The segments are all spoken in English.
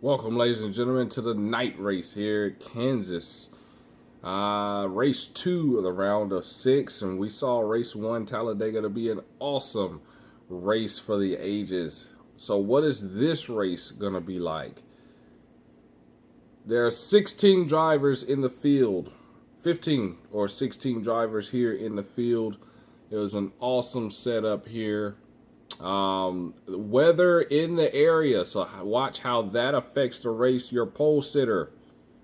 Welcome, ladies and gentlemen, to the night race here at Kansas. Race 2 of the round of 6, and we saw race 1 Talladega to be an awesome race for the ages. So what is this race going to be like? There are 16 drivers in the field, 15 or 16 drivers here in the field. It was an awesome setup here. Weather in the area, so watch how that affects the race. Your pole sitter,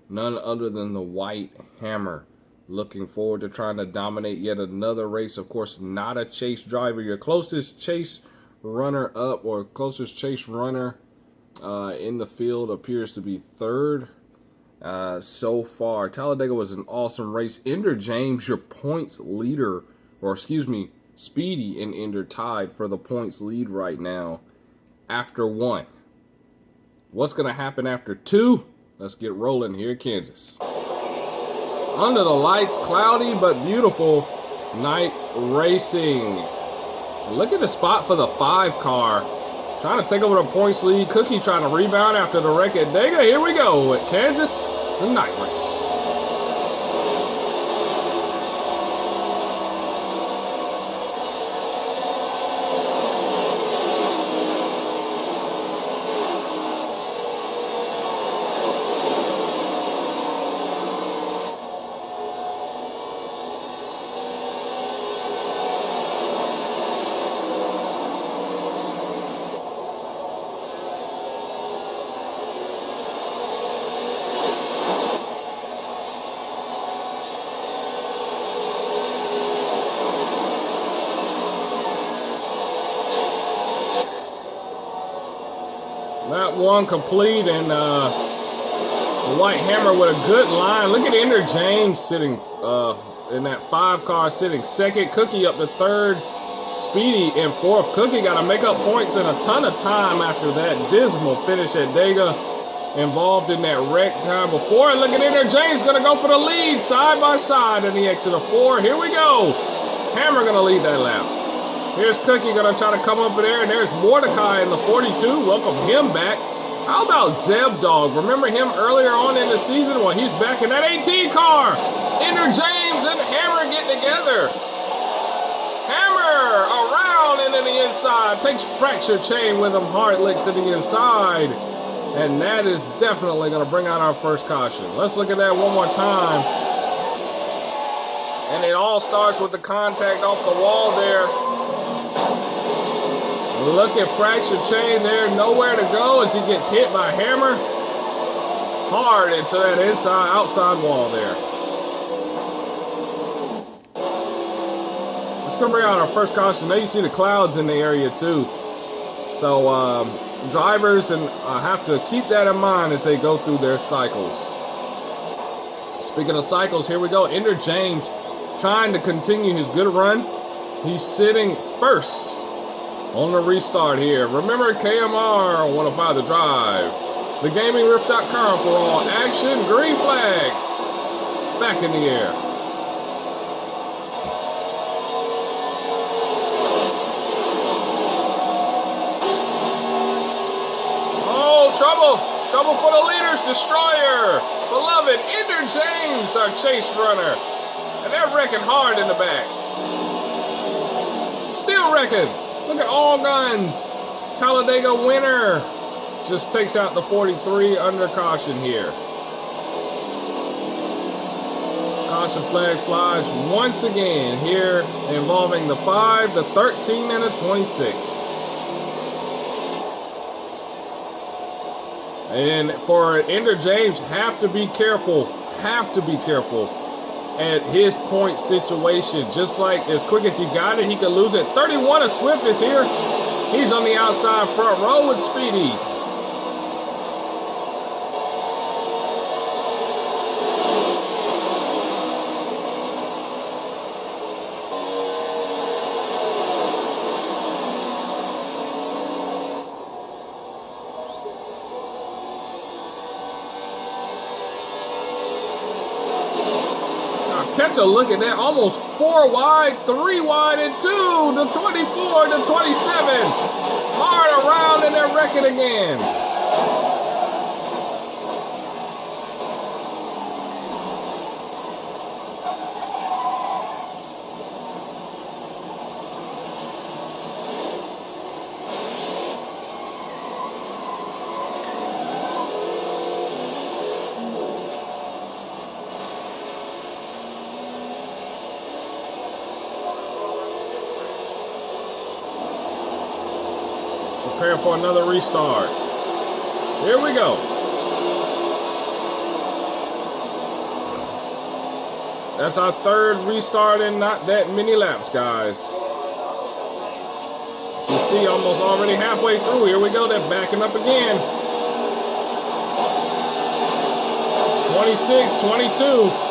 none other than the White Hammer. Looking forward to trying to dominate yet another race. Of course, not a chase driver. Your closest chase runner up, or closest chase runner in the field, appears to be third so far. Talladega was an awesome race. Ender James, your points leader, or excuse me, Speedy and Ender tied for the points lead right now after 1. What's going to happen after 2? Let's get rolling here at Kansas. Under the lights, cloudy but beautiful night racing. Look at the spot for the 5 car. Trying to take over the points lead. Cookie trying to rebound after the wreck at Dega. Here we go at Kansas, the night race. That one complete, and the White Hammer with a good line. Look at Ender James sitting in that 5 car, sitting second. Cookie up to third. Speedy in 4th. Cookie got to make up points in a ton of time after that dismal finish at Dega. Involved in that wreck time before. And look at Ender James going to go for the lead side by side in the exit of 4. Here we go. Hammer going to lead that lap. Here's Cookie going to try to come up in there, and there's Mordecai in the 42. Welcome him back. How about Zeb Dog? Remember him earlier on in the season? Well, he's back in that 18 car. Ender James and Hammer get together. Hammer around and to the inside. Takes fracture chain with him, hard lick to the inside. And that is definitely going to bring out our first caution. Let's look at that one more time. And it all starts with the contact off the wall there. Look at fracture chain there, nowhere to go as he gets hit by Hammer. Hard into that outside wall there. It's gonna bring out our first caution. Now you see the clouds in the area too. So drivers have to keep that in mind as they go through their cycles. Speaking of cycles, here we go. Ender James trying to continue his good run. He's sitting first on the restart here. Remember, KMR 105 The Drive. TheGamingRiff.com for all action. Green flag. Back in the air. Oh, trouble. Trouble for the leaders. Destroyer. Beloved Ender James, our chase runner. And they're wrecking hard in the back. Still wrecking. Look at all guns. Talladega winner. Just takes out the 43 under caution here. Caution flag flies once again here, involving the 5, the 13, and the 26. And for Ender James, have to be careful. Have to be careful at his point situation. Just like as quick as he got it, he could lose it. 31 of Swift is here. He's on the outside front row with Speedy. Catch a look at that, almost 4 wide, 3 wide, and 2, the 24, the 27. Hard around and they're wrecking again. Prepare for another restart. Here we go. That's our third restart in not that many laps, guys. You see, almost already halfway through. Here we go. They're backing up again. 26, 22.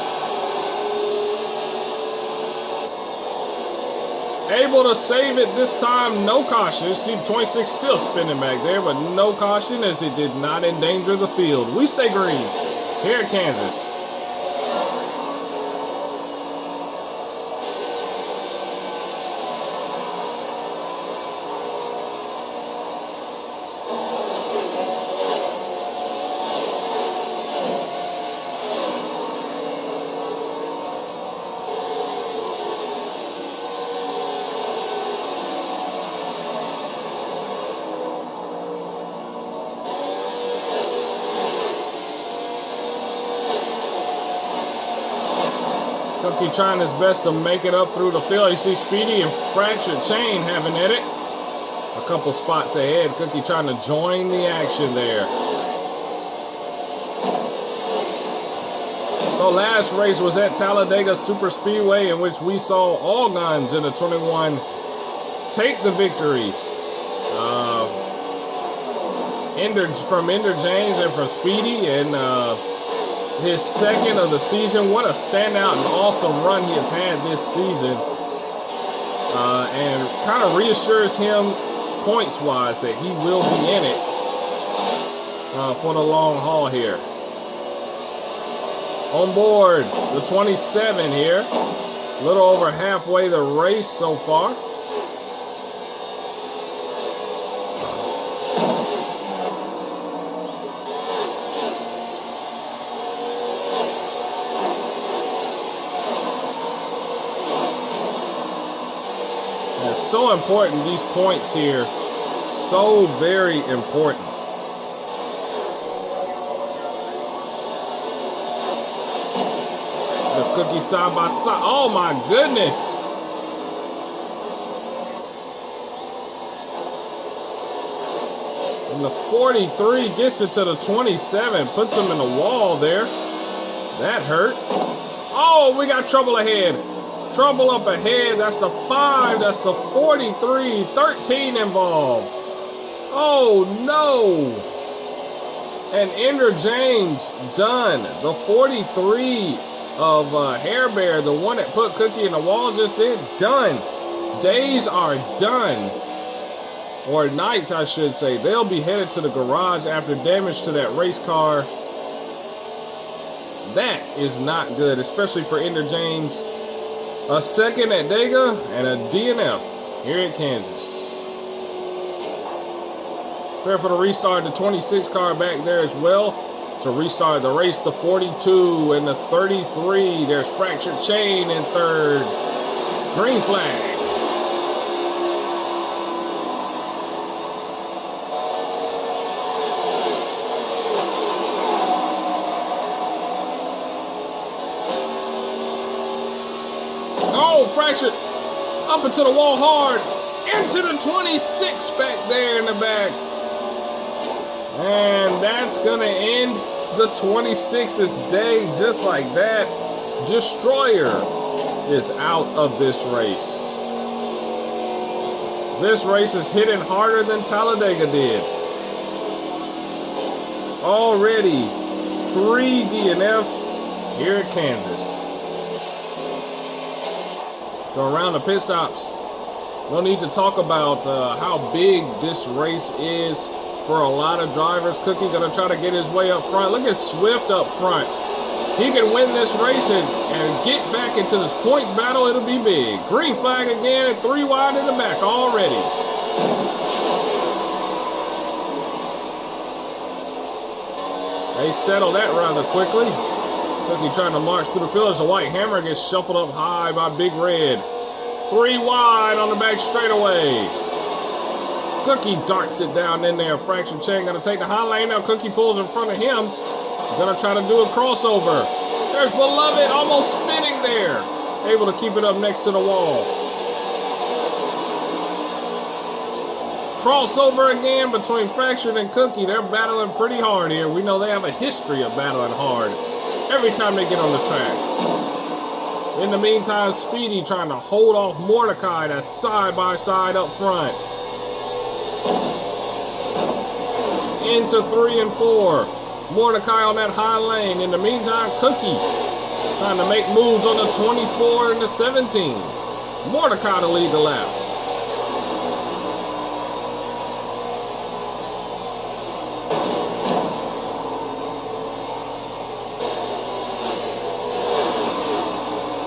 Able to save it this time, no caution. See, 26 still spinning back there, but no caution as it did not endanger the field. We stay green here at Kansas. Cookie trying his best to make it up through the field. You see Speedy and Fractured Chain having at it. A couple spots ahead. Cookie trying to join the action there. So last race was at Talladega Super Speedway, in which we saw all guns in the 21 take the victory. From Ender James and from Speedy, and his second of the season. What a standout and awesome run he has had this season. And kind of reassures him points-wise that he will be in it for the long haul here. On board, the 27 here. A little over halfway the race so far. So important, these points here, so very important. There's Cookie side by side. Oh my goodness. And the 43 gets it to the 27, puts him in the wall there. That hurt. Oh, we got trouble ahead. Trouble up ahead. That's the 5. That's the 43. 13 involved. Oh, no. And Ender James done. The 43 of Hair Bear, the one that put Cookie in the wall just then, done. Days are done. Or nights, I should say. They'll be headed to the garage after damage to that race car. That is not good, especially for Ender James. A second at Dega and a DNF here at Kansas. Prepare for the restart. The 26 car back there as well to restart the race. The 42 and the 33. There's Fractured Chain in third. Green flag. Fractured up into the wall hard, into the 26 back there in the back. And that's going to end the 26's day just like that. Destroyer is out of this race. This race is hitting harder than Talladega did. Already 3 DNFs here at Kansas. So around the pit stops, no need to talk about how big this race is for a lot of drivers. Cookie gonna try to get his way up front. Look at Swift up front. He can win this race and get back into this points battle. It'll be big. Green flag again and 3 wide in the back already. They settle that rather quickly. Cookie trying to march through the field as the white hammer gets shuffled up high by Big Red. 3 wide on the back straightaway. Cookie darts it down in there. Fractured Chain gonna take the high lane. Now Cookie pulls in front of him. Gonna try to do a crossover. There's Beloved almost spinning there. Able to keep it up next to the wall. Crossover again between Fractured and Cookie. They're battling pretty hard here. We know they have a history of battling hard every time they get on the track. In the meantime, Speedy trying to hold off Mordecai. That's side by side up front. Into 3 and 4. Mordecai on that high lane. In the meantime, Cookie trying to make moves on the 24 and the 17. Mordecai to lead the lap.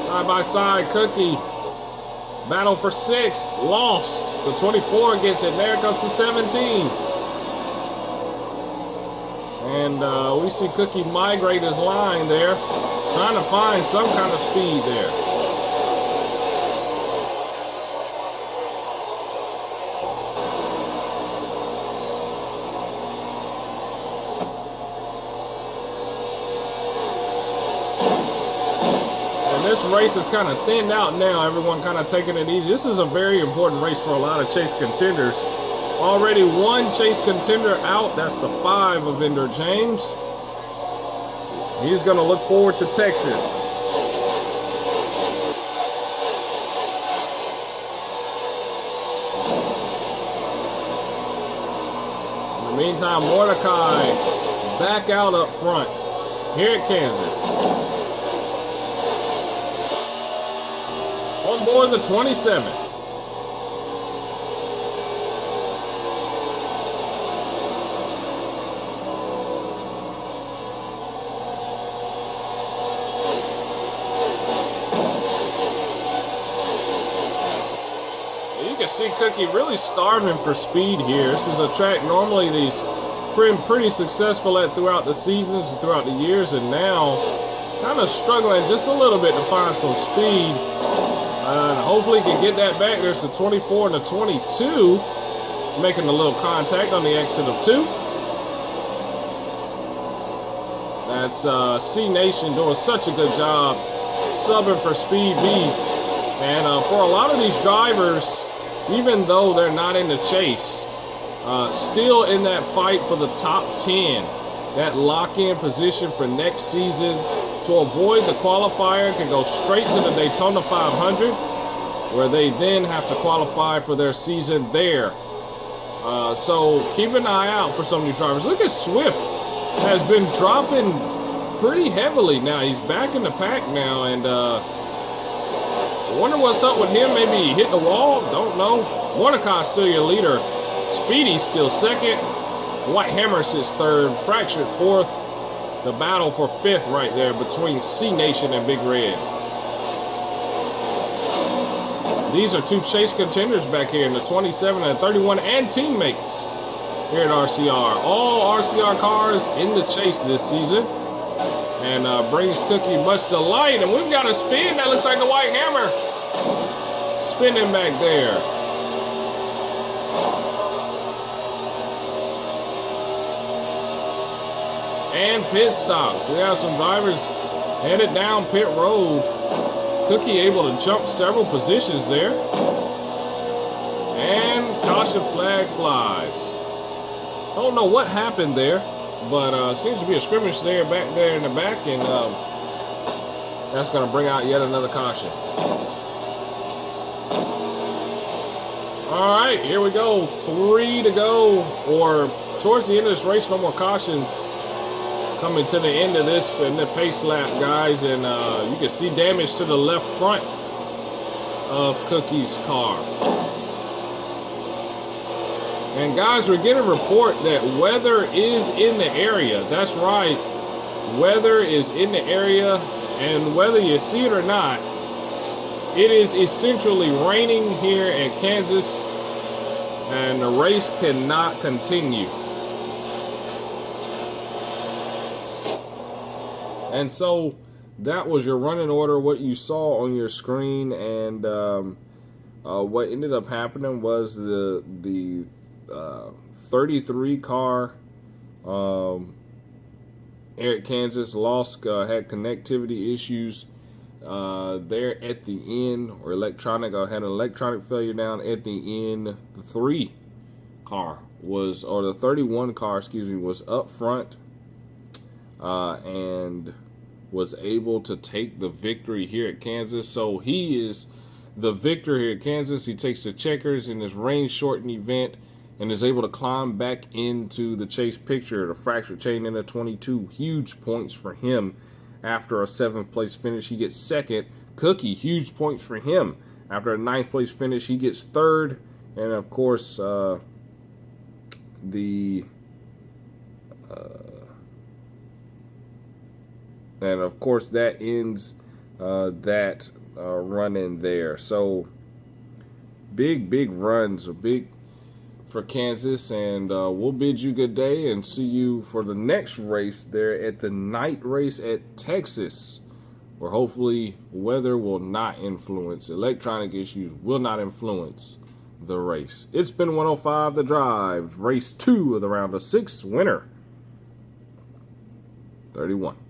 Side by side, Cookie. Battle for 6. Lost. The 24 gets it. There comes the 17. And we see Cookie migrate his line there. Trying to find some kind of speed there. This race is kind of thinned out now. Everyone kind of taking it easy. This is a very important race for a lot of chase contenders. Already one chase contender out. That's the 5 of Ender James. He's going to look forward to Texas. In the meantime, Mordecai back out up front here at Kansas. On board the 27. You can see Cookie really starving for speed here. This is a track normally he's pretty successful at throughout the seasons and throughout the years, and now kind of struggling just a little bit to find some speed. Hopefully he can get that back. There's the 24 and the 22 making a little contact on the exit of 2. That's C Nation doing such a good job subbing for Speed B. And for a lot of these drivers, even though they're not in the chase, still in that fight for the top 10, that lock-in position for next season, to avoid the qualifier, can go straight to the Daytona 500, where they then have to qualify for their season there. So keep an eye out for some of these drivers. Look at Swift, has been dropping pretty heavily now. He's back in the pack now, and I wonder what's up with him. Maybe he hit the wall, don't know. Mordecai's still your leader. Speedy's still second. White Hammer sits third. Fractured fourth. The battle for 5th right there between C Nation and Big Red. These are 2 chase contenders back here in the 27 and 31 and teammates here at RCR. All RCR cars in the chase this season. And brings Cookie much delight. And we've got a spin that looks like the White Hammer. Spinning back there. And pit stops. We have some drivers headed down pit road. Cookie able to jump several positions there. And caution flag flies. Don't know what happened there, but seems to be a scrimmage there, back there in the back, and that's going to bring out yet another caution. All right, here we go. 3 to go, or towards the end of this race, no more cautions. Coming to the end of this in the pace lap, guys, and you can see damage to the left front of Cookie's car. And guys, we're getting a report that weather is in the area. That's right, weather is in the area, and whether you see it or not, it is essentially raining here in Kansas, and the race cannot continue. And so that was your running order, what you saw on your screen, and what ended up happening was the 33 car Eric Kansas lost, had connectivity issues there at the end, or had an electronic failure down at the end. The 3 car was, or the 31 car, excuse me, was up front and was able to take the victory here at Kansas. So he is the victor here at Kansas. He takes the checkers in this rain-shortened event and is able to climb back into the chase picture. The fractured chain in the 22, huge points for him after a 7th place finish. He gets 2nd. Cookie, huge points for him. After a 9th place finish, he gets 3rd. And of course, that ends that run in there. So big runs, big for Kansas, and we'll bid you good day and see you for the next race there at the night race at Texas, where hopefully weather will not influence, electronic issues will not influence the race. It's been 105 The Drive, race 2 of the round of 6, winner 31.